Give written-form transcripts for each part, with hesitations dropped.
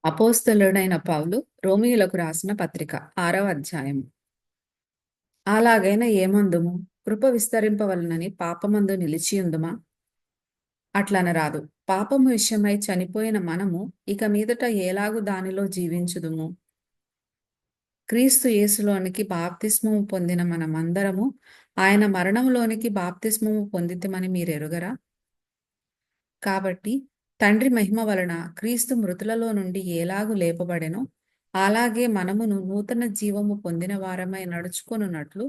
అపోస్తలుడైన పౌలు రోమీయులకు రాసిన పత్రిక 6వ అధ్యాయము. అలాగైన ఏమందుము? కృప విస్తరింపవలనని పాపమందు నిలిచియుందుమా? అట్లనరాదు. పాపము విషయమై చనిపోయిన మనము ఇక మీదట ఎలాగు దానిలో జీవించుదుము? క్రీస్తు యేసులోనికి బాప్తిస్మము పొందిన మనమందరము ఆయన మరణములోనికి బాప్తిస్మము పొందితిమని మీరెరుగరా? కాబట్టి తండ్రి మహిమ వలన క్రీస్తు మృతులలో నుండి ఎలాగు లేపబడెనో, అలాగే మనమును నూతన జీవము పొందిన వారమై నడుచుకొనున్నట్లు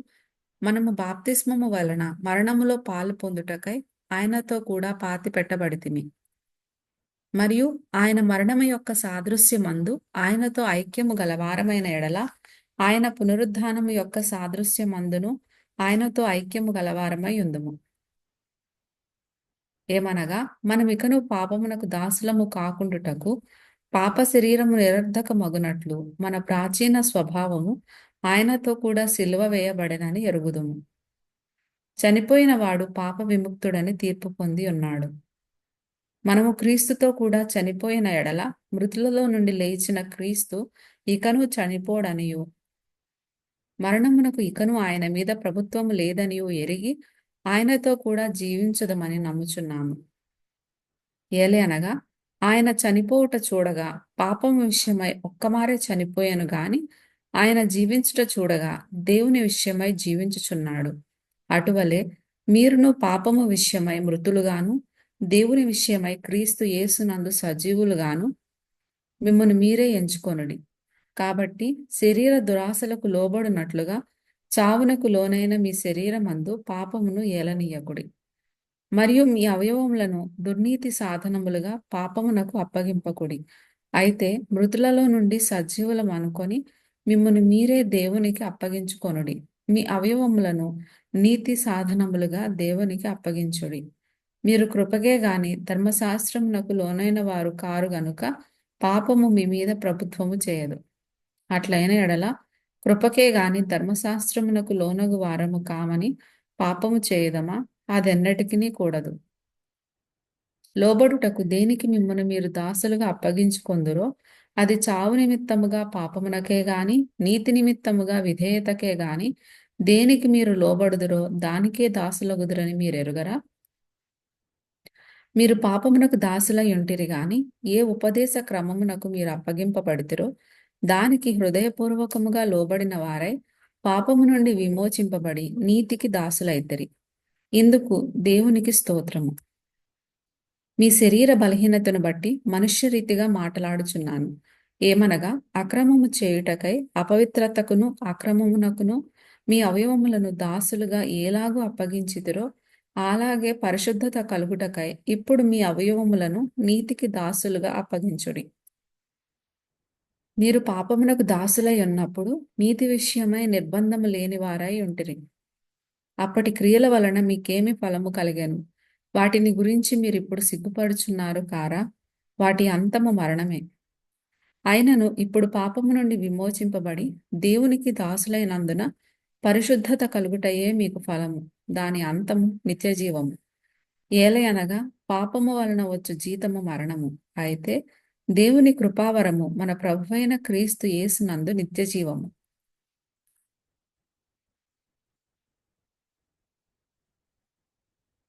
మనము బాప్తిస్మము వలన మరణములో పాలు పొందుటకై ఆయనతో కూడా పాతిపెట్టబడితిమి. మరియు ఆయన మరణము యొక్క సాదృశ్యమందు ఆయనతో ఐక్యము గలవారమైన ఎడల ఆయన పునరుద్ధానము యొక్క సాదృశ్యమందును ఆయనతో ఐక్యము గలవారమై ఉందుము. ఏమనగా మనమికను పాపమునకు దాసులము కాకుండుటకు పాప శరీరము నిరర్ధకమగునట్లు మన ప్రాచీన స్వభావము ఆయనతో కూడా సిలువ వేయబడెనని ఎరుగుదుము. చనిపోయిన వాడు పాప విముక్తుడని తీర్పు పొంది ఉన్నాడు. మనము క్రీస్తుతో కూడా చనిపోయిన ఎడల మృతులలో నుండి లేచిన క్రీస్తు ఇకను చనిపోడనియు, మరణమునకు ఇకను ఆయన మీద ప్రభుత్వము లేదనియు ఎరిగి ఆయనతో కూడా జీవించదమని నమ్ముచున్నాము. ఏలయనగా ఆయన చనిపోవుట చూడగా పాపము విషయమై ఒక్కమారే చనిపోయాను గాని ఆయన జీవించుట చూడగా దేవుని విషయమై జీవించుచున్నాడు. అటువలే మీరును పాపము విషయమై మృతులుగాను దేవుని విషయమై క్రీస్తు యేసునందు సజీవులుగాను మిమ్మును మీరే ఎంచుకొనుడి. కాబట్టి శరీర దురాశలకు లోబడినట్లుగా చావునకు లోనైన మీ శరీరమందు పాపమును ఏలనీయకుడి. మరియు మీ అవయవములను దుర్నీతి సాధనములుగా పాపమునకు అప్పగింపకుడి. అయితే మృతులలో నుండి సజీవులం అనుకొని మిమ్మును మీరే దేవునికి అప్పగించుకొనుడి. మీ అవయవములను నీతి సాధనములుగా దేవునికి అప్పగించుడి. మీరు కృపకే గాని ధర్మశాస్త్రమునకు లోనైన వారు కారు గనుక పాపము మీ మీద ప్రభుత్వము చేయదు. అట్లైన ఎడల కృపకే గాని ధర్మశాస్త్రమునకు లోనగు వారము కామని పాపము చేయదమా? అదెన్నటికినీ కూడదు. లోబడుటకు దేనికి మిమ్మును మీరు దాసులుగా అప్పగించుకొందురో అది చావు నిమిత్తముగా పాపమునకే గాని నీతి నిమిత్తముగా విధేయతకే గాని దేనికి మీరు లోబడుదురో దానికే దాసులగుదురని మీరెరుగరా? మీరు పాపమునకు దాసులై ఉంటిరి గాని ఏ ఉపదేశ క్రమమునకు మీరు అప్పగింపబడితిరో దానికి హృదయపూర్వకముగా లోబడిన వారై పాపము నుండి విమోచింపబడి నీతికి దాసులైతిరి. ఇందుకు దేవునికి స్తోత్రము. మీ శరీర బలహీనతను బట్టి మనుష్యరీతిగా మాటలాడుచున్నాను. ఏమనగా అక్రమము చేయుటకై అపవిత్రతకును అక్రమమునకును మీ అవయవములను దాసులుగా ఎలాగూ అప్పగించితిరో అలాగే పరిశుద్ధత కలుగుటకై ఇప్పుడు మీ అవయవములను నీతికి దాసులుగా అప్పగించుడి. మీరు పాపమునకు దాసులై ఉన్నప్పుడు నీతి విషయమై నిర్బంధము లేని వారై ఉంటిరి. అప్పటి క్రియల వలన మీకేమి ఫలము కలిగెను? వాటిని గురించి మీరిప్పుడు సిగ్గుపడుచున్నారు కారా? వాటి అంతము మరణమే. అయినను ఇప్పుడు పాపము నుండి విమోచింపబడి దేవునికి దాసులైనందున పరిశుద్ధత కలుగుటయే మీకు ఫలము, దాని అంతము నిత్యజీవము. ఏలయనగా పాపము వలన వచ్చు జీతము మరణము, అయితే దేవుని కృపావరము మన ప్రభువైన క్రీస్తు యేసునందు నిత్యజీవము.